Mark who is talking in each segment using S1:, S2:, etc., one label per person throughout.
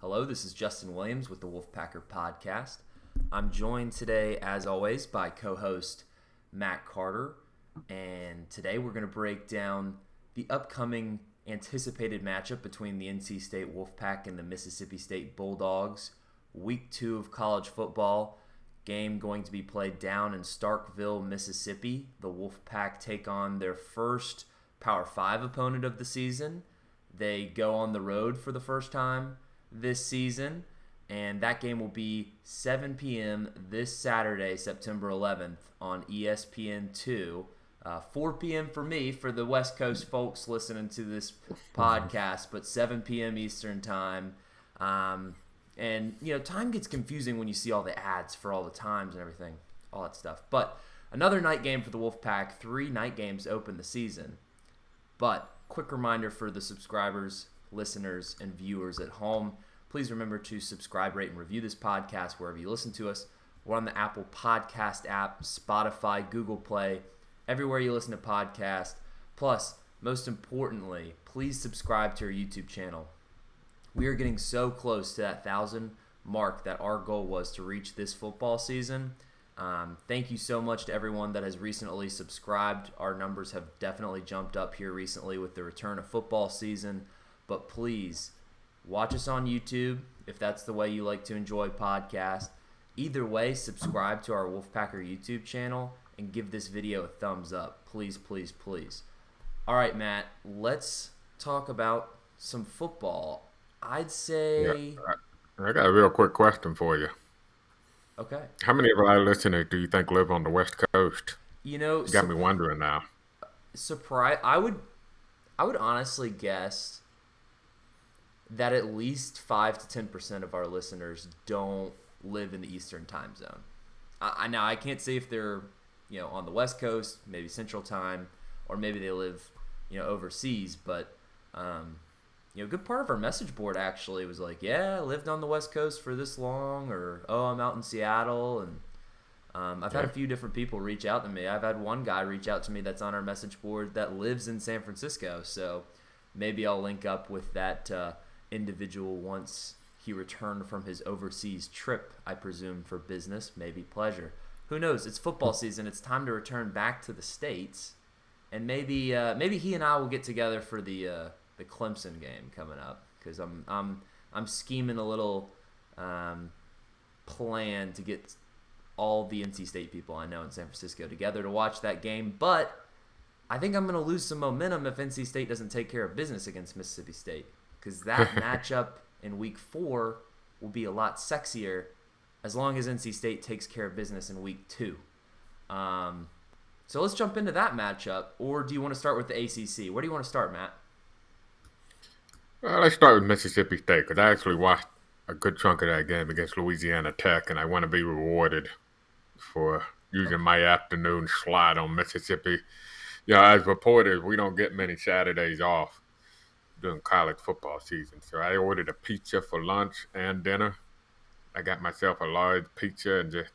S1: Hello, this is Justin Williams with the Wolfpacker Podcast. I'm joined today, as always, by co-host Matt Carter, and today we're going to break down the upcoming anticipated matchup between the NC State Wolfpack and the Mississippi State Bulldogs. Week 2 of college football, game going to be played down in Starkville, Mississippi. The Wolfpack take on their first Power 5 opponent of the season. They go on the road for the first time this season, and that game will be 7 p.m. this Saturday, September 11th on ESPN2. 4 p.m. for me, for the West Coast folks listening to this podcast, but 7 p.m. Eastern time. And, time gets confusing when you see all the ads for all the times and everything, all that stuff. But another night game for the Wolfpack. 3 night games open the season. But quick reminder for the subscribers, listeners, and viewers at home, please remember to subscribe, rate, and review this podcast wherever you listen to us. We're on the Apple Podcast app, Spotify, Google Play, everywhere you listen to podcasts. Plus, most importantly, please subscribe to our YouTube channel. We are getting so close to that 1,000 mark that our goal was to reach this football season. Thank you so much to everyone that has recently subscribed. Our numbers have definitely jumped up here recently with the return of football season. But please, watch us on YouTube if that's the way you like to enjoy podcasts. Either way, subscribe to our Wolfpacker YouTube channel and give this video a thumbs up. Please, please, please. All right, Matt, let's talk about some football. I'd say...
S2: Yeah, I got a real quick question for you.
S1: Okay.
S2: How many of our listeners do you think live on the West Coast? You got me wondering now.
S1: I would honestly guess that at least 5 to 10% of our listeners don't live in the Eastern time zone. I can't say if they're on the West Coast, maybe Central Time, or maybe they live overseas, but a good part of our message board actually was like, yeah, I lived on the West Coast for this long, or, oh, I'm out in Seattle. And I've had a few different people reach out to me. I've had one guy reach out to me that's on our message board that lives in San Francisco. So maybe I'll link up with that individual once he returned from his overseas trip, I presume for business, maybe pleasure. Who knows? It's football season. It's time to return back to the States. And maybe he and I will get together for the Clemson game coming up, because I'm scheming a little plan to get all the NC State people I know in San Francisco together to watch that game. But I think I'm going to lose some momentum if NC State doesn't take care of business against Mississippi State, because that matchup in Week 4 will be a lot sexier as long as NC State takes care of business in Week 2. So let's jump into that matchup, or do you want to start with the ACC? Where do you want to start, Matt?
S2: Well, let's start with Mississippi State, because I actually watched a good chunk of that game against Louisiana Tech, and I want to be rewarded for using my afternoon slot on Mississippi. As reporters, we don't get many Saturdays off during college football season, so I ordered a pizza for lunch and dinner. I got myself a large pizza and just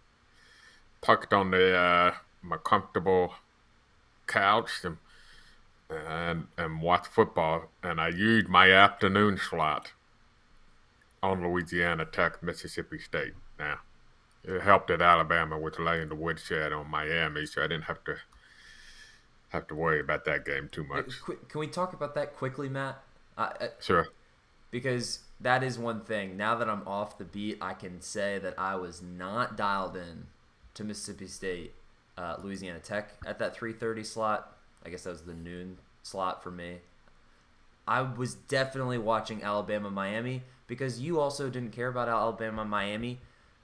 S2: tucked on my comfortable couch and watch football, and I used my afternoon slot on Louisiana Tech, Mississippi State. Now, it helped that Alabama was laying the woodshed on Miami, so I didn't have to worry about that game too much.
S1: Can we talk about that quickly, Matt?
S2: Sure.
S1: Because that is one thing. Now that I'm off the beat, I can say that I was not dialed in to Mississippi State, Louisiana Tech at that 3:30 slot. I guess that was the noon slot for me. I was definitely watching Alabama-Miami, because you also didn't care about Alabama-Miami,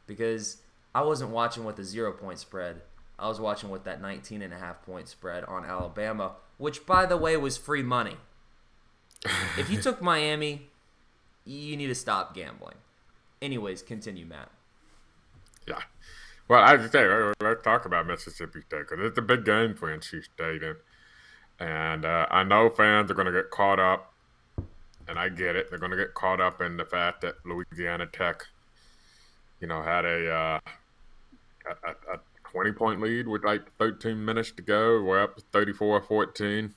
S1: because I wasn't watching with the 0-point spread. I was watching with that 19.5-point spread on Alabama, which, by the way, was free money. If you took Miami, you need to stop gambling. Anyways, continue, Matt.
S2: Yeah. Well, I just say, let's talk about Mississippi State, because it's a big game for NC State. And I know fans are going to get caught up, and I get it. They're going to get caught up in the fact that Louisiana Tech, had a 20-point lead with like 13 minutes to go. We're up 34-14.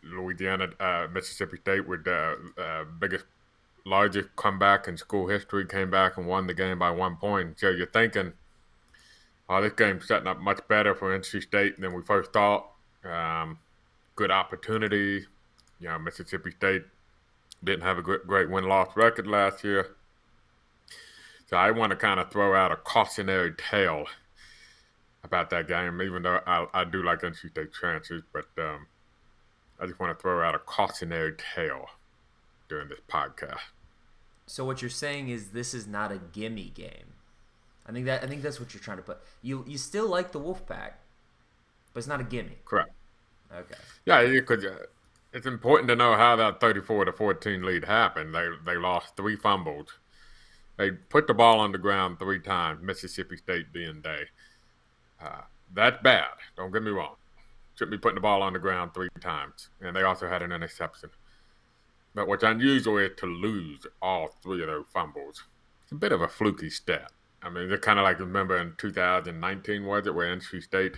S2: Mississippi State with the largest comeback in school history, came back and won the game by 1 point. So you're thinking, oh, this game's setting up much better for NC State than we first thought. Good opportunity. Mississippi State didn't have a great win-loss record last year. So I want to kind of throw out a cautionary tale about that game, even though I do like NC State chances, but I just want to throw out a cautionary tale during this podcast.
S1: So what you're saying is this is not a gimme game. I think that's what you're trying to put. You still like the Wolfpack, but it's not a gimme.
S2: Correct.
S1: Okay.
S2: Yeah, because it's important to know how that 34-14 lead happened. They lost 3 fumbles. They put the ball on the ground 3 times. Mississippi State being they. That's bad. Don't get me wrong. Shouldn't be putting the ball on the ground 3 times. And they also had an interception. But what's unusual is to lose all 3 of those fumbles. It's a bit of a fluky stat. I mean, it's kind of like, remember in 2019, was it, where NC State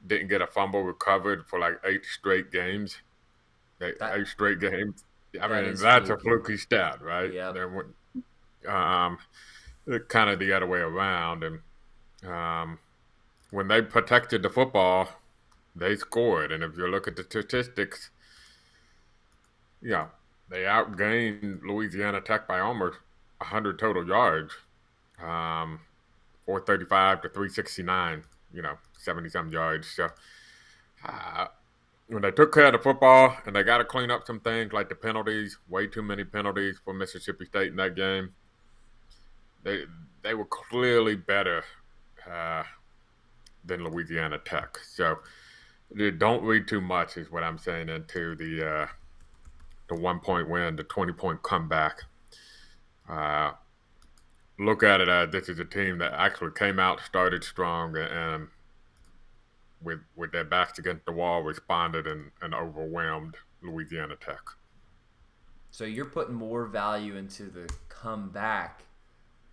S2: didn't get a fumble recovered for like 8 straight games? 8 straight games. I mean, that's a fluky stat, right?
S1: Yeah.
S2: It's kind of the other way around. And when they protected the football, they scored. And if you look at the statistics, they outgained Louisiana Tech by almost 100 total yards, 435 to 369, 70-some yards. So when they took care of the football, and they got to clean up some things like the penalties, way too many penalties for Mississippi State in that game. They were clearly better than Louisiana Tech. So don't read too much is what I'm saying into the 1-point win, the 20-point comeback. Look at it as this is a team that actually came out, started strong, and with their backs against the wall, responded and overwhelmed Louisiana Tech.
S1: So you're putting more value into the comeback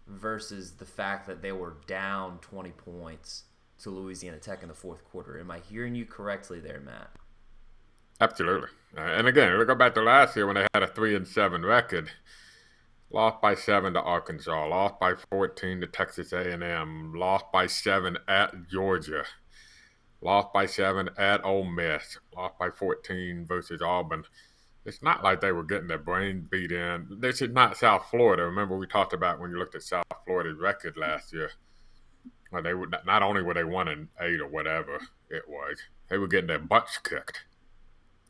S1: versus the fact that they were down 20 points to Louisiana Tech in the fourth quarter. Am I hearing you correctly there, Matt?
S2: Absolutely. And again, we go back to last year when they had a 3-7 record. Lost by 7 to Arkansas, lost by 14 to Texas A&M, lost by 7 at Georgia, lost by 7 at Ole Miss, lost by 14 versus Auburn. It's not like they were getting their brain beat in. This is not South Florida. Remember we talked about when you looked at South Florida's record last year. Well, they were not only were they 1-8 or whatever it was, they were getting their butts kicked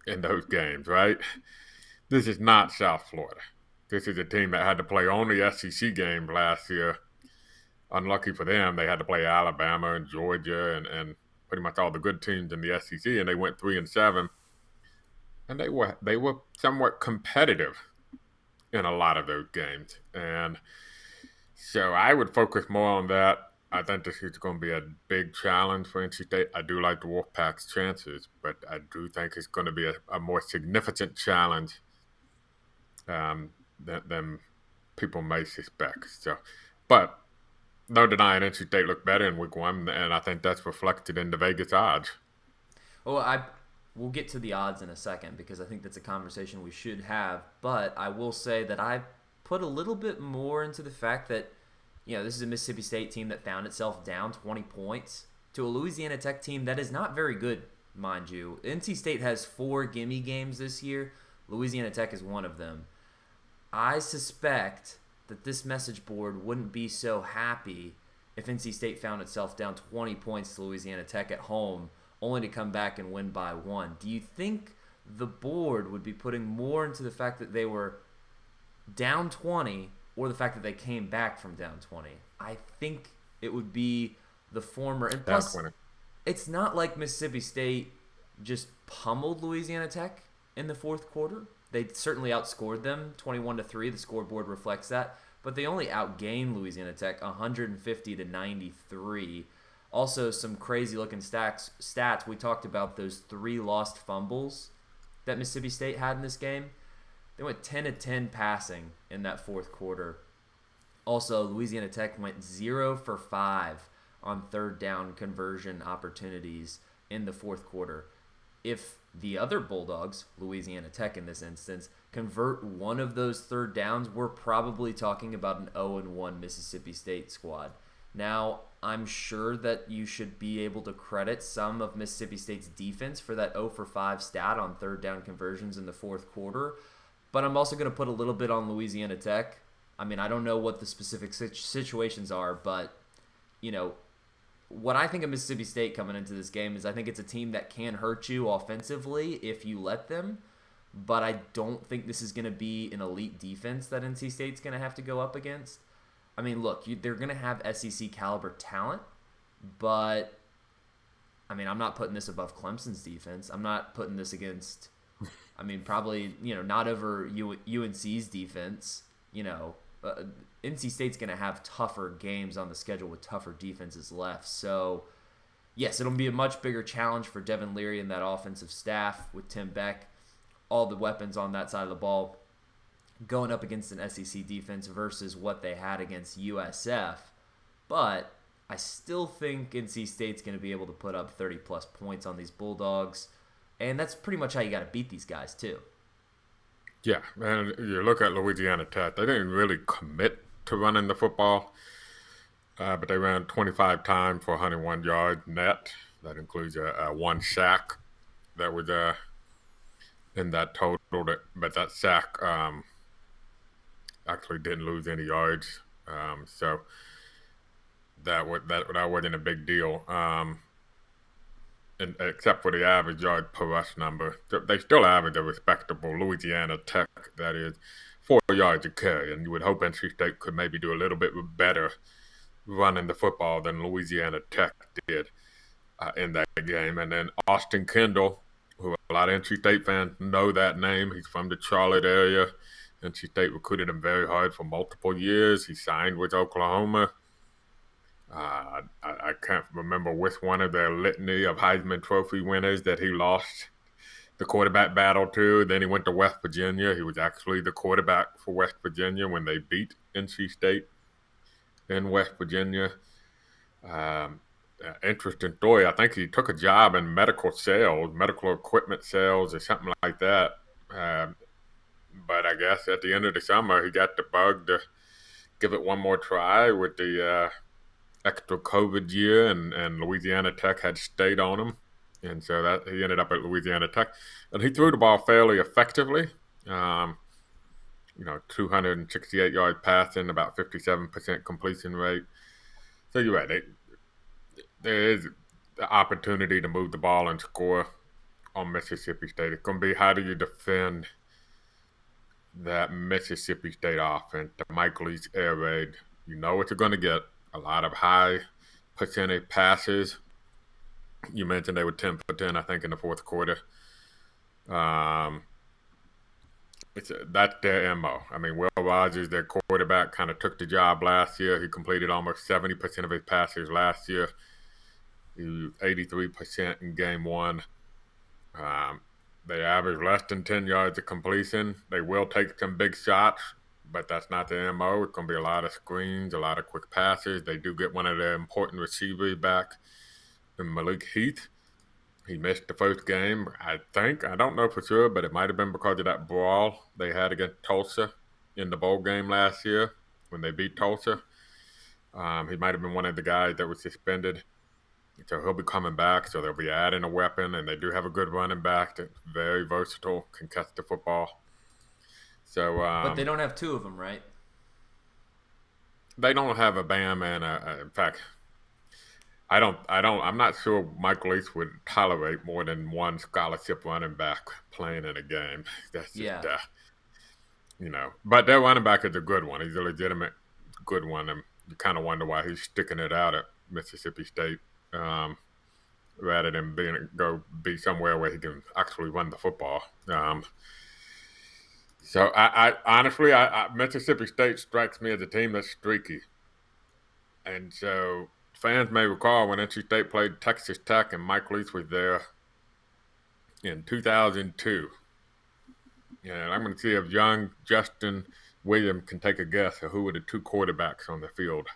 S2: in those games, right? This is not South Florida. This is a team that had to play only SEC games last year. Unlucky for them, they had to play Alabama and Georgia and pretty much all the good teams in the SEC, and they went 3-7. And they were somewhat competitive in a lot of those games. And so I would focus more on that. I think this is going to be a big challenge for NC State. I do like the Wolfpack's chances, but I do think it's going to be a more significant challenge than people may suspect. So, but no denying NC State looked better in week 1, and I think that's reflected in the Vegas odds.
S1: Well, we'll get to the odds in a second because I think that's a conversation we should have. But I will say that I put a little bit more into the fact that, this is a Mississippi State team that found itself down 20 points to a Louisiana Tech team that is not very good, mind you. NC State has 4 gimme games this year. Louisiana Tech is one of them. I suspect that this message board wouldn't be so happy if NC State found itself down 20 points to Louisiana Tech at home, only to come back and win by 1. Do you think the board would be putting more into the fact that they were down 20 or the fact that they came back from down 20? I think it would be the former. And plus, it's not like Mississippi State just pummeled Louisiana Tech in the fourth quarter. They certainly outscored them 21-3. The scoreboard reflects that. But they only outgained Louisiana Tech 150-93. Also, some crazy-looking stats. We talked about those 3 lost fumbles that Mississippi State had in this game. They went 10-10 passing in that fourth quarter. Also, Louisiana Tech went 0 for 5 on third down conversion opportunities in the fourth quarter. If the other Bulldogs, Louisiana Tech in this instance, convert one of those third downs, we're probably talking about an 0-1 Mississippi State squad. Now, I'm sure that you should be able to credit some of Mississippi State's defense for that 0 for 5 stat on third down conversions in the fourth quarter, but I'm also going to put a little bit on Louisiana Tech. I mean, I don't know what the specific situations are, but, what I think of Mississippi State coming into this game is I think it's a team that can hurt you offensively if you let them, but I don't think this is going to be an elite defense that NC State's going to have to go up against. I mean, look, they're going to have SEC caliber talent, but, I mean, I'm not putting this above Clemson's defense. I'm not putting this against, probably, not over UNC's defense. NC State's going to have tougher games on the schedule with tougher defenses left. So, yes, it'll be a much bigger challenge for Devin Leary and that offensive staff with Tim Beck, all the weapons on that side of the ball, going up against an SEC defense versus what they had against USF. But I still think NC State's going to be able to put up 30-plus points on these Bulldogs, and that's pretty much how you got to beat these guys, too.
S2: Yeah, and you look at Louisiana Tech, they didn't really commit to running the football, but they ran 25 times for 101 yards net. That includes a one sack that was in that total, but that sack actually didn't lose any yards, so that wasn't a big deal. And except for the average yard per rush number, they still average a respectable Louisiana Tech, that is 4 yards a carry, and you would hope NC State could maybe do a little bit better running the football than Louisiana Tech did in that game. And then Austin Kendall, who a lot of NC State fans know that name, he's from the Charlotte area. NC State recruited him very hard for multiple years. He signed with Oklahoma. I can't remember which one of their litany of Heisman Trophy winners that he lost the quarterback battle to. Then he went to West Virginia. He was actually the quarterback for West Virginia when they beat NC State in West Virginia. Interesting story. I think he took a job in medical sales, medical equipment sales or something like that. But I guess at the end of the summer, he got the bug to give it one more try with the extra COVID year, and Louisiana Tech had stayed on him. And so that he ended up at Louisiana Tech. And he threw the ball fairly effectively. 268 yards passing, about 57% completion rate. So you're right. There is the opportunity to move the ball and score on Mississippi State. It's going to be, how do you defend that Mississippi State offense, the Mike Leach air raid? You know what you're going to get. A lot of high percentage passes. You mentioned they were 10 for 10, I think, in the fourth quarter. That's their MO. I mean, Will Rogers, their quarterback, kind of took the job last year. He completed almost 70% of his passes last year. He was 83% in game one. They average less than 10 yards of completion. They will take some big shots, but that's not the MO. It's going to be a lot of screens, a lot of quick passes. They do get one of their important receivers back, Malik Heath. He missed the first game, I think. I don't know for sure, but it might have been because of that brawl they had against Tulsa in the bowl game last year when they beat Tulsa. He might have been one of the guys that was suspended. So he'll be coming back, so they'll be adding a weapon, and they do have a good running back that's very versatile, can catch the football. So,
S1: but they don't have two of them, right?
S2: They don't have a Bam and in fact, I'm not sure Mike Leach would tolerate more than one scholarship running back playing in a game. That's just, but their running back is a good one. He's a legitimate good one, and you kind of wonder why he's sticking it out at Mississippi State. Rather than be somewhere where he can actually run the football. So I honestly, Mississippi State strikes me as a team that's streaky. And so fans may recall when NC State played Texas Tech and Mike Leach was there in 2002. And I'm going to see if young Justin Williams can take a guess of who were the two quarterbacks on the field.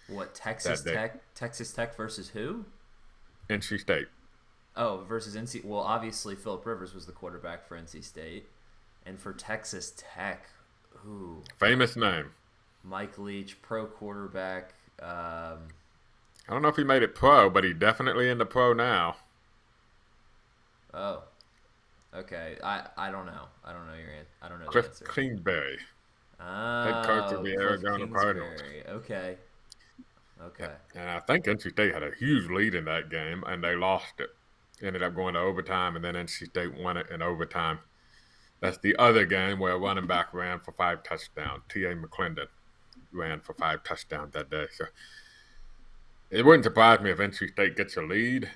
S1: What, Texas Tech? Texas Tech versus who?
S2: NC State.
S1: Oh, versus NC. Well, obviously Phillip Rivers was the quarterback for NC State, and for Texas Tech, ooh,
S2: Famous name.
S1: Mike Leach, pro quarterback.
S2: I don't know if he made it pro, but he definitely in the pro now.
S1: Oh, okay. I don't know. I don't know the
S2: Cliff
S1: answer.
S2: Kingsbury, head coach of
S1: Oh,
S2: the
S1: Cliff
S2: Arizona Cardinals.
S1: Kingsbury. Okay.
S2: Yep.
S1: Okay.
S2: And I think NC State had a huge lead in that game, and they lost it. Ended up going to overtime, and then NC State won it in overtime. That's the other game where a running back ran for 5 touchdowns. T.A. McClendon ran for 5 touchdowns that day. So it wouldn't surprise me if NC State gets a lead,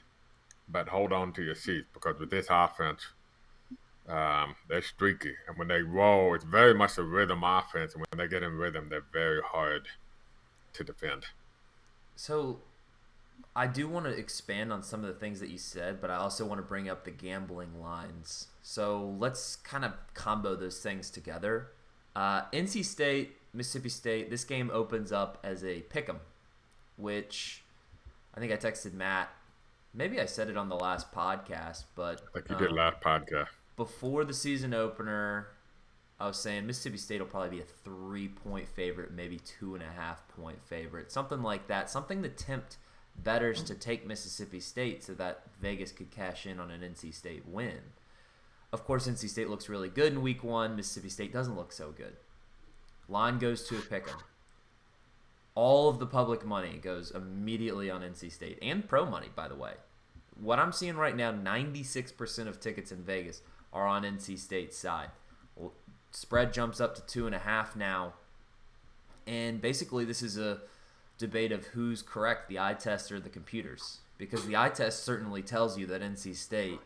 S2: but hold on to your seats because with this offense, they're streaky. And when they roll, it's very much a rhythm offense. And when they get in rhythm, they're very hard to defend.
S1: So I do want to expand on some of the things that you said, but I also want to bring up the gambling lines. So let's kind of combo those things together. NC State, Mississippi State, this game opens up as a pick'em, which I think I texted Matt. Maybe I said it on the last podcast, but
S2: Like you did last podcast.
S1: before the season opener, I was saying Mississippi State will probably be a 3-point favorite, maybe 2.5-point favorite, something like that. Something to tempt bettors to take Mississippi State so that Vegas could cash in on an NC State win. Of course, NC State looks really good in week 1. Mississippi State doesn't look so good. Line goes to a pick'em. All of the public money goes immediately on NC State and pro money, by the way. What I'm seeing right now, 96% of tickets in Vegas are on NC State's side. Well, spread jumps up to 2.5 now. And basically, this is a debate of who's correct, the eye test or the computers. Because the eye test certainly tells you that NC State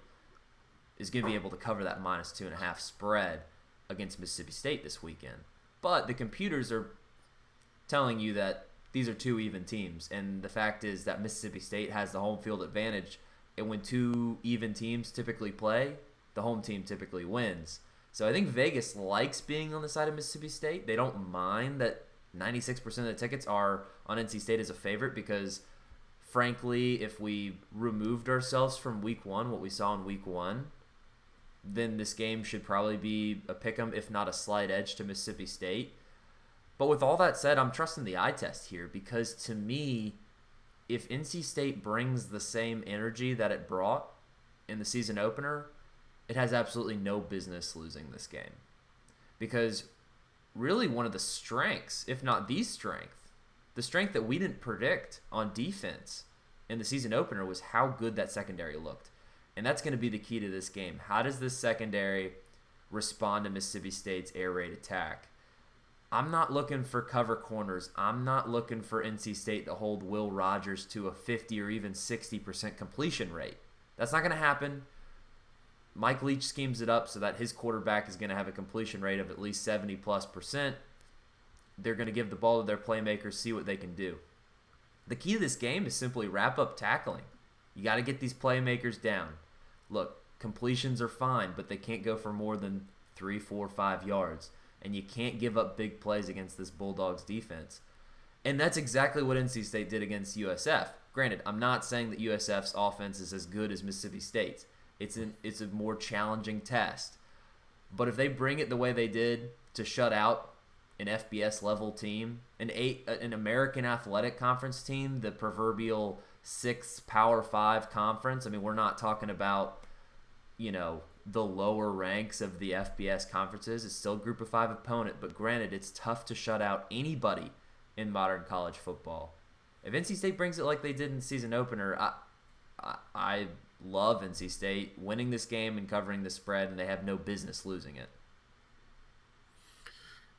S1: is going to be able to cover that minus 2.5 spread against Mississippi State this weekend. But the computers are telling you that these are two even teams. And the fact is that Mississippi State has the home field advantage. And when two even teams typically play, the home team typically wins. So I think Vegas likes being on the side of Mississippi State. They don't mind that 96% of the tickets are on NC State as a favorite because, frankly, if we removed ourselves from week 1, what we saw in week 1, then this game should probably be a pick'em, if not a slight edge to Mississippi State. But with all that said, I'm trusting the eye test here because to me, if NC State brings the same energy that it brought in the season opener, it has absolutely no business losing this game. Because really one of the strengths, if not the strength that we didn't predict on defense in the season opener was how good that secondary looked. And that's going to be the key to this game. How does this secondary respond to Mississippi State's air raid attack? I'm not looking for cover corners. I'm not looking for NC State to hold Will Rogers to a 50 or even 60% completion rate. That's not going to happen. Mike Leach schemes it up so that his quarterback is going to have a completion rate of at least 70+%. They're going to give the ball to their playmakers, see what they can do. The key to this game is simply wrap up tackling. You got to get these playmakers down. Look, completions are fine, but they can't go for more than 3, 4, 5 yards. And you can't give up big plays against this Bulldogs defense. And that's exactly what NC State did against USF. Granted, I'm not saying that USF's offense is as good as Mississippi State's. It's a more challenging test. But if they bring it the way they did to shut out an FBS level team, an American Athletic Conference team, the proverbial 6th Power 5 conference, I mean, we're not talking about, the lower ranks of the FBS conferences. It's still a group of 5 opponent, but granted, it's tough to shut out anybody in modern college football. If NC State brings it like they did in the season opener, I love NC State winning this game and covering the spread, and they have no business losing it.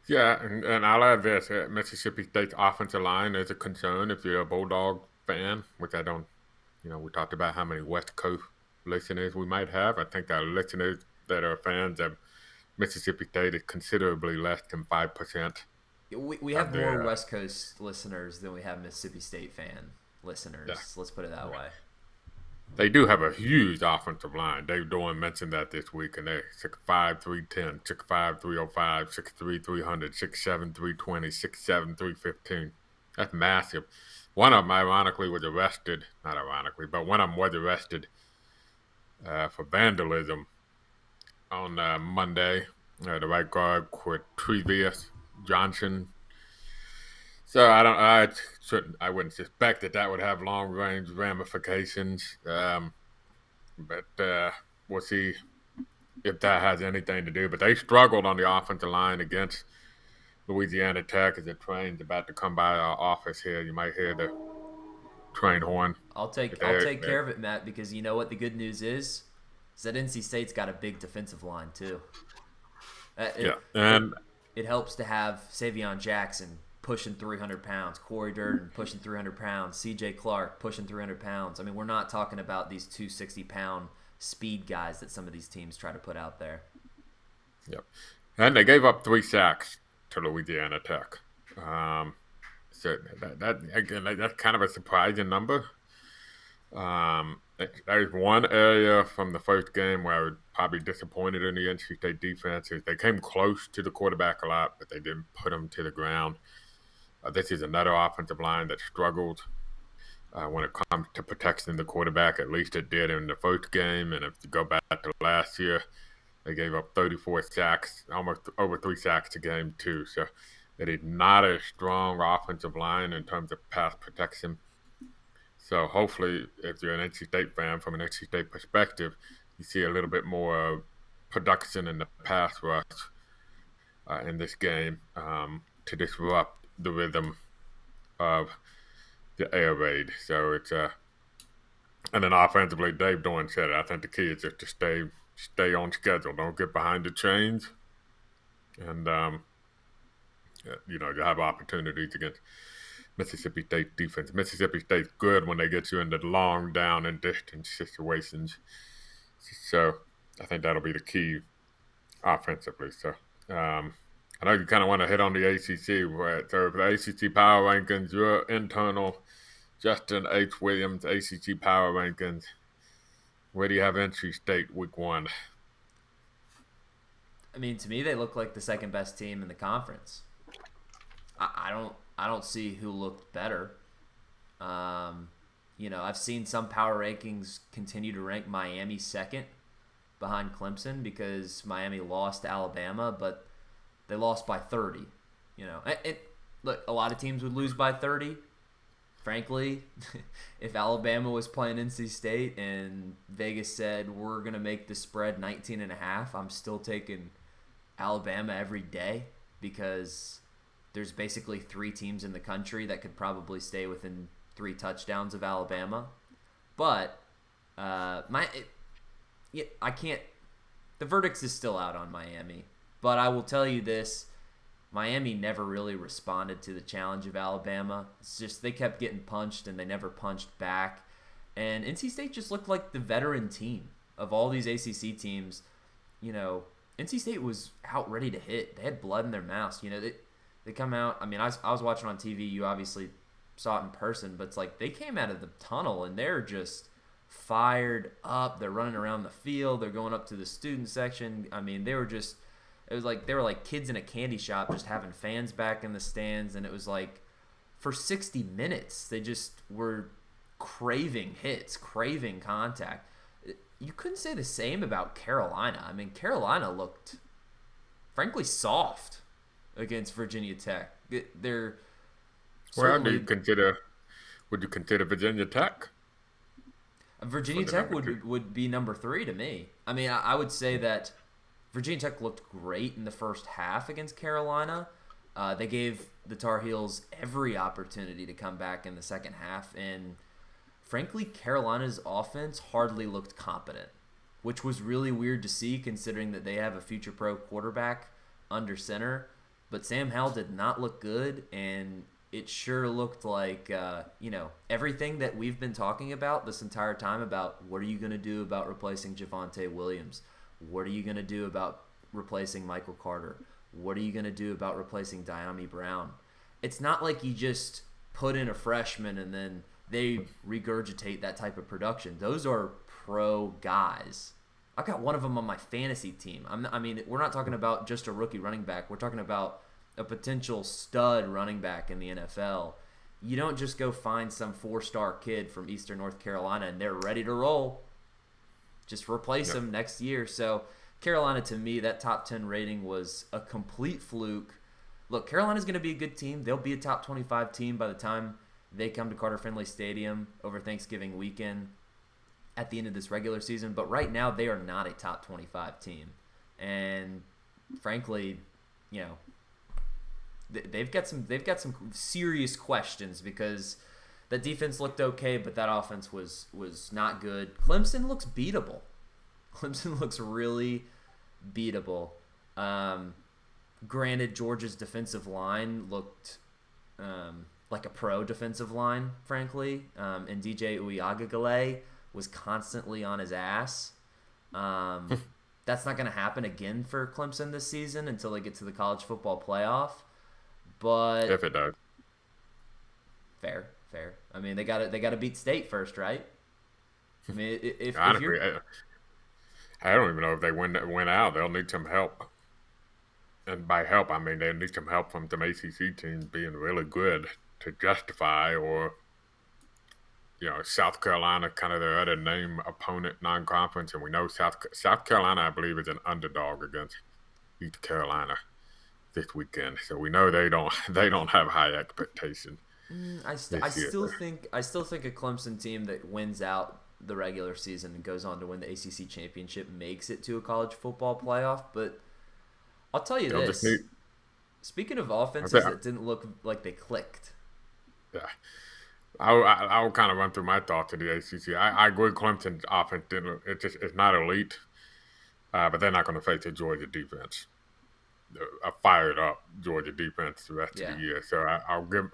S2: Yeah, and I'll add this. Mississippi State's offensive line is a concern if you're a Bulldog fan, which I don't, we talked about how many West Coast listeners we might have. I think our listeners that are fans of Mississippi State is considerably less than 5%.
S1: We have more West Coast listeners than we have Mississippi State fan listeners. Yeah. Let's put it that way.
S2: They do have a huge offensive line. Dave Doran mentioned that this week, and they're 6'5", 310, 6'5", 305, 6'3", 300, 6'7", 320, 6'7", 315. That's massive. One of them, ironically, was arrested. Not ironically, but one of them was arrested for vandalism on Monday. The right guard, Trevius Johnson. So I wouldn't suspect that would have long range ramifications. But we'll see if that has anything to do. But they struggled on the offensive line against Louisiana Tech as the train's about to come by our office here. You might hear the train horn.
S1: I'll take care of it, Matt, because you know what the good news is that NC State's got a big defensive line too. It helps to have Savion Jackson pushing 300 pounds, Corey Durden pushing 300 pounds, C.J. Clark pushing 300 pounds. I mean, we're not talking about these 260-pound speed guys that some of these teams try to put out there.
S2: Yep. And they gave up 3 sacks to Louisiana Tech. So that's kind of a surprising number. There's one area from the first game where I was probably disappointed in the NC State defense. Is they came close to the quarterback a lot, but they didn't put him to the ground. This is another offensive line that struggled when it comes to protecting the quarterback. At least it did in the first game. And if you go back to last year, they gave up 34 sacks, almost over 3 sacks a game too. So it is not a strong offensive line in terms of pass protection. So hopefully, if you're an NC State fan, from an NC State perspective, you see a little bit more production in the pass rush in this game to disrupt the rhythm of the air raid. So it's and then offensively, Dave Dorn said it. I think the key is just to stay on schedule. Don't get behind the chains, and you have opportunities against Mississippi State defense. Mississippi State's good when they get you into long down and distance situations. So I think that'll be the key offensively. So I know you kind of want to hit on the ACC. Right? So the ACC power rankings, your internal Justin H. Williams ACC power rankings. Where do you have NC State week 1?
S1: I mean, to me, they look like the second best team in the conference. I don't see who looked better. I've seen some power rankings continue to rank Miami second behind Clemson because Miami lost to Alabama, but they lost by 30. Look, a lot of teams would lose by 30. Frankly, if Alabama was playing NC State and Vegas said we're going to make the spread 19.5, I'm still taking Alabama every day because there's basically 3 teams in the country that could probably stay within 3 touchdowns of Alabama. But I can't. The verdict is still out on Miami. But I will tell you this: Miami never really responded to the challenge of Alabama. It's just they kept getting punched and they never punched back. And NC State just looked like the veteran team of all these ACC teams. NC State was out ready to hit. They had blood in their mouths. They come out. I mean, I was watching on TV. You obviously saw it in person, but it's like they came out of the tunnel and they're just fired up. They're running around the field. They're going up to the student section. I mean, it was like they were like kids in a candy shop just having fans back in the stands. And it was like for 60 minutes, they just were craving hits, craving contact. You couldn't say the same about Carolina. I mean, Carolina looked, frankly, soft against Virginia Tech. They're
S2: Would you consider Virginia Tech?
S1: Virginia Tech would be number 3 to me. I mean, I would say that Virginia Tech looked great in the first half against Carolina. They gave the Tar Heels every opportunity to come back in the second half, and frankly, Carolina's offense hardly looked competent, which was really weird to see considering that they have a future pro quarterback under center. But Sam Howell did not look good, and it sure looked like, everything that we've been talking about this entire time about what are you going to do about replacing Javonte Williams? What are you going to do about replacing Michael Carter? What are you going to do about replacing Diami Brown? It's not like you just put in a freshman and then they regurgitate that type of production. Those are pro guys. I've got one of them on my fantasy team. We're not talking about just a rookie running back. We're talking about a potential stud running back in the NFL. You don't just go find some 4-star kid from Eastern North Carolina and they're ready to roll. just replace him next year. So Carolina, to me, that top 10 rating was a complete fluke. Look, Carolina's going to be a good team. They'll be a top 25 team by the time they come to Carter-Finley Stadium over Thanksgiving weekend at the end of this regular season. But right now, they are not a top 25 team. And frankly, you know, they've got some serious questions because the defense looked okay, but that offense was not good. Clemson looks beatable. Clemson looks really beatable. Granted, Georgia's defensive line looked like a pro defensive line, frankly. And DJ Uyagagale was constantly on his ass. That's not going to happen again for Clemson this season until they get to the college football playoff. But
S2: if it does,
S1: fair. I mean, they got to beat State first, right? I mean, if you're,
S2: I don't even know if they win out. They'll need some help. And by help, I mean they need some help from some ACC teams being really good to justify, or, you know, South Carolina, kind of their other name opponent, non-conference, and we know South Carolina, I believe, is an underdog against East Carolina this weekend. So we know they don't have high expectations.
S1: I still think a Clemson team that wins out the regular season and goes on to win the ACC championship makes it to a college football playoff, but I'll tell you this. Speaking of offenses that didn't look like they clicked.
S2: Yeah. I'll kind of run through my thoughts of the ACC. I agree Clemson's offense it's not elite, but they're not going to face a Georgia defense. A fired up Georgia defense the rest of the year. So I'll give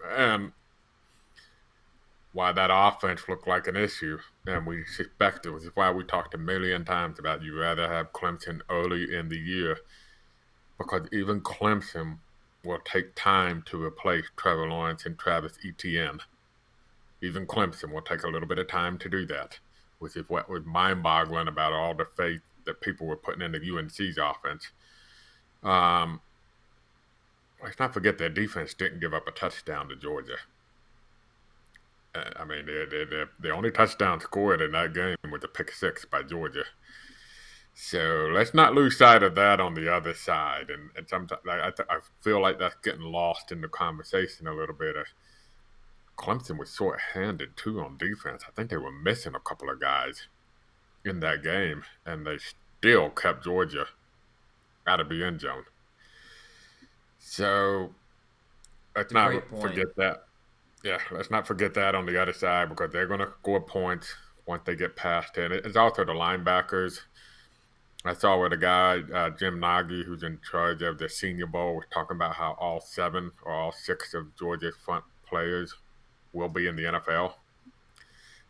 S2: why that offense looked like an issue, and we suspect it, which is why we talked a million times about you rather have Clemson early in the year, because even Clemson will take time to replace Trevor Lawrence and Travis Etienne. Even Clemson will take a little bit of time to do that, which is what was mind-boggling about all the faith that people were putting into UNC's offense. Let's not forget their defense didn't give up a touchdown to Georgia. I mean, the only touchdown scored in that game was a pick six by Georgia. So let's not lose sight of that on the other side. And sometimes I feel like that's getting lost in the conversation a little bit. Clemson was short-handed, too, on defense. I think they were missing a couple of guys in that game, and they still kept Georgia out of the end zone. So let's not forget that. Yeah, let's not forget that on the other side, because they're going to score points once they get past it. It's also the linebackers. I saw where the guy, Jim Nagy, who's in charge of the Senior Bowl, was talking about how all 7 or all 6 of Georgia's front players will be in the NFL,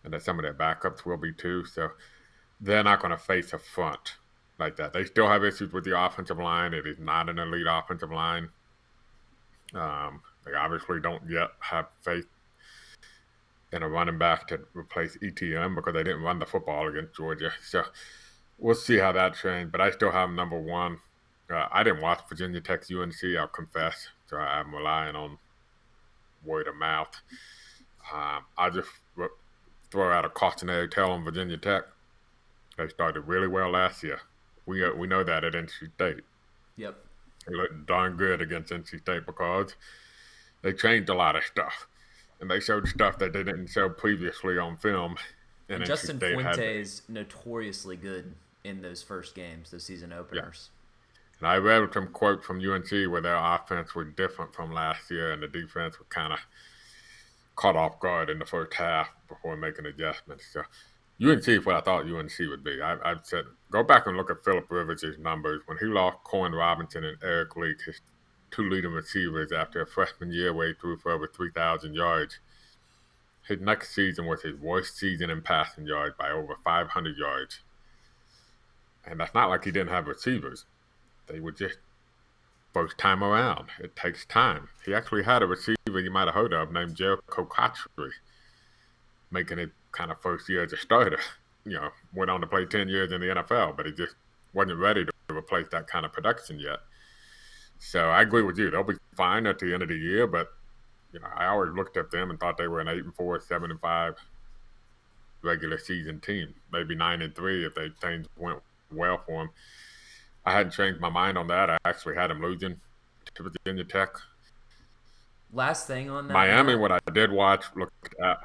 S2: and that some of their backups will be too. So they're not going to face a front like that. They still have issues with the offensive line. It is not an elite offensive line. They obviously don't yet have faith in a running back to replace ETM because they didn't run the football against Georgia. So we'll see how that changes. But I still have number 1. I didn't watch Virginia Tech's UNC, I'll confess. So I'm relying on word of mouth. I just throw out a cautionary tale on Virginia Tech. They started really well last year. We know that at NC State.
S1: Yep.
S2: They looked darn good against NC State because they changed a lot of stuff. And they showed stuff that they didn't show previously on film.
S1: And Justin Fuente's notoriously good in those first games, those season openers.
S2: Yeah. And I read some quotes from UNC where their offense was different from last year, and the defense was kind of caught off guard in the first half before making adjustments. So UNC is what I thought UNC would be. I've said, go back and look at Phillip Rivers' numbers. When he lost Cohen Robinson and Eric Leak, his 2 leading receivers after a freshman year where he threw for over 3,000 yards, his next season was his worst season in passing yards by over 500 yards. And that's not like he didn't have receivers. They were just first time around. It takes time. He actually had a receiver you might have heard of named Jericho Cotchery, making it kind of first year as a starter. You know, went on to play 10 years in the NFL, but he just wasn't ready to replace that kind of production yet. So I agree with you. They'll be fine at the end of the year, but you know, I always looked at them and thought they were an 8-4, 7-5 regular season team. Maybe 9-3 if things went well for them. I hadn't changed my mind on that. I actually had them losing to Virginia Tech.
S1: Last thing on that,
S2: Miami,
S1: Matt.
S2: what I did watch, look at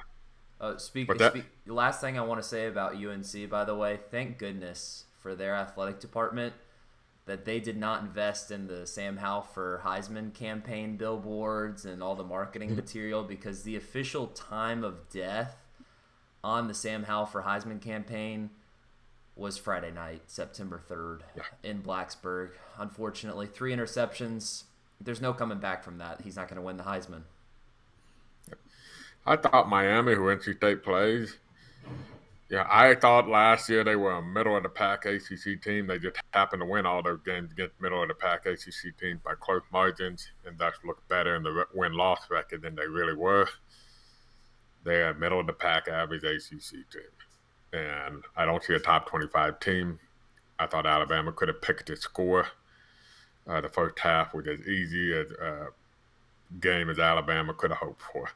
S1: Speak.
S2: what that.
S1: Last thing I want to say about UNC, by the way, thank goodness for their athletic department that they did not invest in the Sam Howell for Heisman campaign billboards and all the marketing material, because the official time of death on the Sam Howell for Heisman campaign was Friday night, September 3rd, in Blacksburg. Unfortunately, 3 interceptions. There's no coming back from that. He's not going to win the Heisman.
S2: I thought Miami, who NC State plays, I thought last year they were a middle-of-the-pack ACC team. They just happened to win all those games against middle-of-the-pack ACC teams by close margins, and thus looked better in the win-loss record than they really were. They're a middle-of-the-pack average ACC team, and I don't see a top 25 team. I thought Alabama could have picked its score. The first half was as easy as a game as Alabama could have hoped for.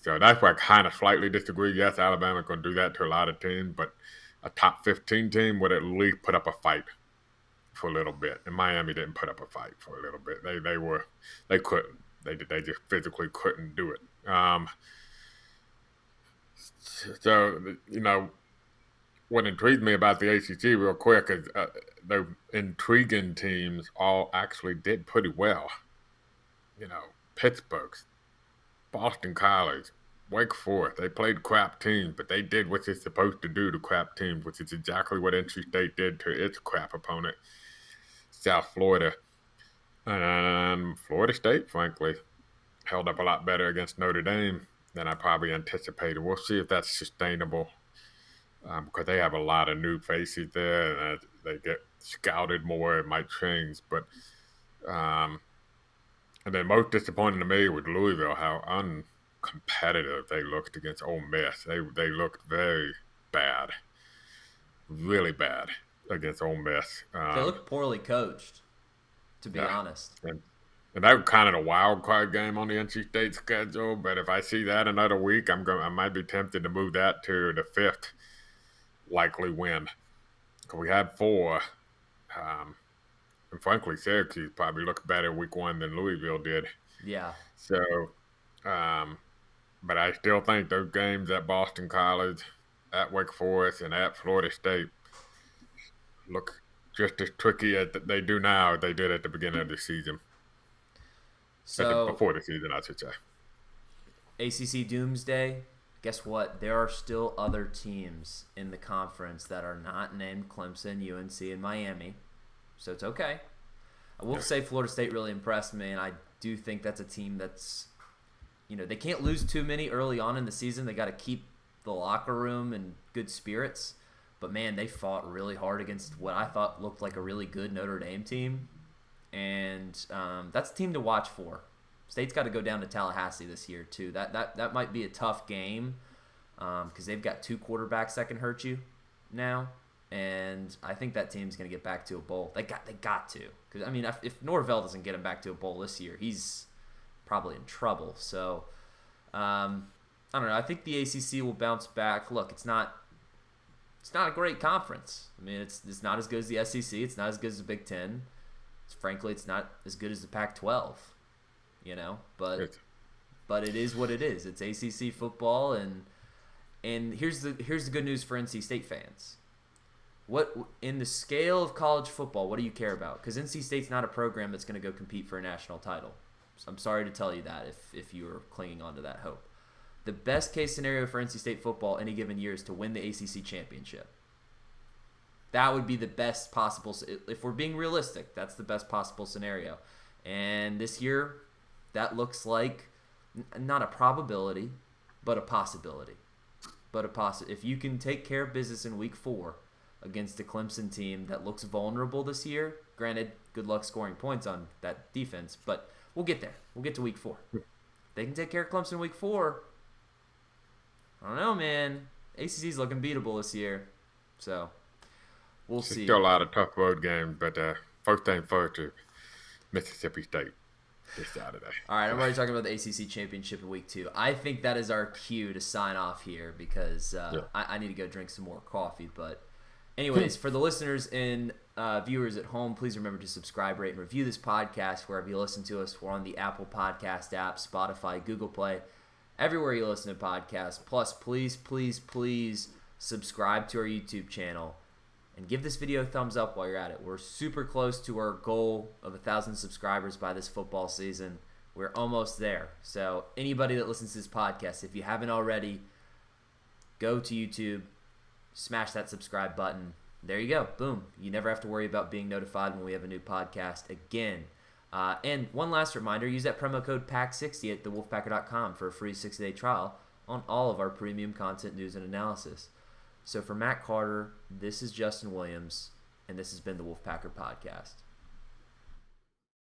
S2: So that's where I kind of slightly disagree. Yes, Alabama's going to do that to a lot of teams, but a top 15 team would at least put up a fight for a little bit. And Miami didn't put up a fight for a little bit. They couldn't. They just physically couldn't do it. What intrigued me about the ACC real quick is the intriguing teams all actually did pretty well. Pittsburgh, Boston College, Wake Forest, they played crap teams, but they did what they're supposed to do to crap teams, which is exactly what NC State did to its crap opponent, South Florida. And Florida State, frankly, held up a lot better against Notre Dame than I probably anticipated. We'll see if that's sustainable, because they have a lot of new faces there, and they get scouted more. It might change, but and then most disappointing to me was Louisville, how uncompetitive they looked against Ole Miss. They looked very bad, really bad against Ole Miss.
S1: They looked poorly coached, to be honest.
S2: And that was kind of the wild card game on the NC State schedule. But if I see that another week, I might be tempted to move that to the 5th likely win. Because we had 4. And frankly, Syracuse probably looked better week 1 than Louisville did.
S1: Yeah.
S2: So, but I still think those games at Boston College, at Wake Forest, and at Florida State look just as tricky as they do now as they did at the beginning of the season. Before the season, I should say.
S1: ACC Doomsday, guess what? There are still other teams in the conference that are not named Clemson, UNC, and Miami. So it's okay. I will say Florida State really impressed me, and I do think that's a team that's, they can't lose too many early on in the season. They got to keep the locker room in good spirits. But, man, they fought really hard against what I thought looked like a really good Notre Dame team. And that's a team to watch for. State's got to go down to Tallahassee this year, too. That might be a tough game because they've got 2 quarterbacks that can hurt you now. And I think that team's going to get back to a bowl. They got to. Because, if Norvell doesn't get him back to a bowl this year, he's probably in trouble. So, I don't know. I think the ACC will bounce back. Look, it's not a great conference. It's not as good as the SEC. It's not as good as the Big Ten. Frankly, it's not as good as the Pac-12. But it is what it is. It's ACC football, and here's the good news for NC State fans. What in the scale of college football, what do you care about? Because NC State's not a program that's going to go compete for a national title. So I'm sorry to tell you that if you were clinging on to that hope. The best case scenario for NC State football any given year is to win the ACC championship. That would be the best possible. If we're being realistic, that's the best possible scenario. And this year, that looks like not a probability, but a possibility. If you can take care of business in week 4 against a Clemson team that looks vulnerable this year, granted, good luck scoring points on that defense, but we'll get there. We'll get to week 4. They can take care of Clemson week 4. I don't know, man. ACC's looking beatable this year, so we'll see.
S2: Still a lot of tough road games, but first thing first is Mississippi State. this Saturday.
S1: All right, I'm already talking about the ACC Championship in Week 2. I think that is our cue to sign off here because I need to go drink some more coffee. But anyways, for the listeners and viewers at home, please remember to subscribe, rate, and review this podcast wherever you listen to us. We're on the Apple Podcast app, Spotify, Google Play, everywhere you listen to podcasts. Plus, please subscribe to our YouTube channel and give this video a thumbs up while you're at it. We're super close to our goal of 1,000 subscribers by this football season. We're almost there. So anybody that listens to this podcast, if you haven't already, go to YouTube, smash that subscribe button. There you go. Boom. You never have to worry about being notified when we have a new podcast again. And one last reminder, use that promo code PACK60 at thewolfpacker.com for a free 60-day trial on all of our premium content, news, and analysis. So for Matt Carter, this is Justin Williams, and this has been the Wolfpacker Podcast.